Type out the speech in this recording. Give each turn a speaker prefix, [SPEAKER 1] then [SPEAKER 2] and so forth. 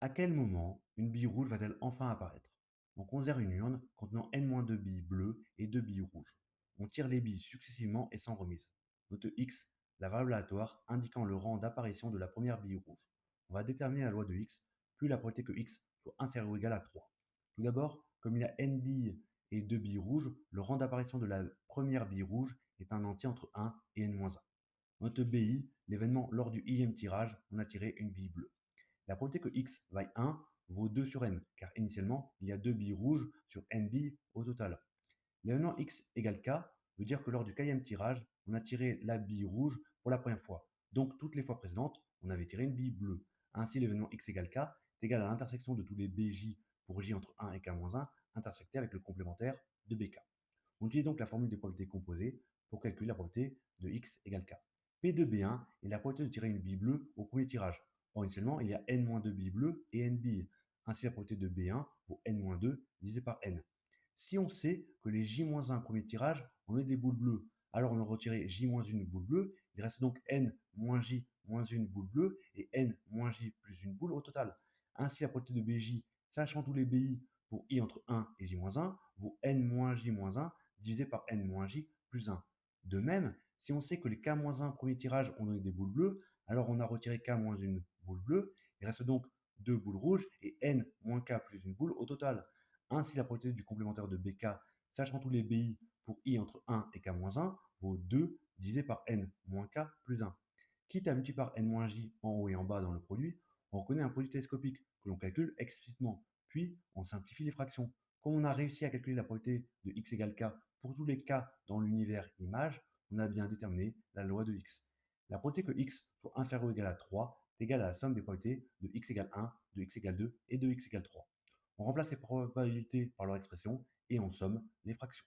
[SPEAKER 1] À quel moment une bille rouge va-t-elle enfin apparaître? On considère une urne contenant n-2 billes bleues et 2 billes rouges. On tire les billes successivement et sans remise. Note X, la variable aléatoire indiquant le rang d'apparition de la première bille rouge. On va déterminer la loi de X, plus la probabilité que X soit inférieur ou égal à 3. Tout d'abord, comme il y a n billes et 2 billes rouges, le rang d'apparition de la première bille rouge est un entier entre 1 et n-1. Note BI, l'événement lors du ième tirage, on a tiré une bille bleue. La probabilité que x vaille 1 vaut 2 sur n, car initialement, il y a 2 billes rouges sur n billes au total. L'événement x égale k veut dire que lors du quatrième tirage, on a tiré la bille rouge pour la première fois. Donc, toutes les fois précédentes, on avait tiré une bille bleue. Ainsi, l'événement x égale k est égal à l'intersection de tous les bj pour j entre 1 et k-1, intersecté avec le complémentaire de bk. On utilise donc la formule des probabilités composées pour calculer la probabilité de x égale k. P de B1 est la probabilité de tirer une bille bleue au premier tirage. Or, initialement, il y a n-2 billes bleues et n billes. Ainsi, la probabilité de B1 vaut n-2 divisé par n. Si on sait que les j-1 premier tirage ont eu des boules bleues, alors on a retiré j-1 boule bleue, il reste donc n-j-1 boule bleue et n-j plus une boule au total. Ainsi, la probabilité de BJ, sachant tous les BI pour i entre 1 et j-1, vaut n-j-1 divisé par n-j plus 1. De même, si on sait que les k-1 premier tirage ont donné des boules bleues, alors on a retiré k-1 boule bleue, il reste donc 2 boules rouges et n-k plus une boule au total. Ainsi, la probabilité du complémentaire de bk, sachant tous les bi pour i entre 1 et k-1, vaut 2 divisé par n-k plus 1. Quitte à multiplier par n-j en haut et en bas dans le produit, on reconnaît un produit télescopique que l'on calcule explicitement. Puis, on simplifie les fractions. Comme on a réussi à calculer la probabilité de x égale k pour tous les cas dans l'univers image, on a bien déterminé la loi de x. La probabilité que x soit inférieur ou égal à 3 est égale à la somme des probabilités de x égale 1, de x égale 2 et de x égale 3. On remplace les probabilités par leur expression et on somme les fractions.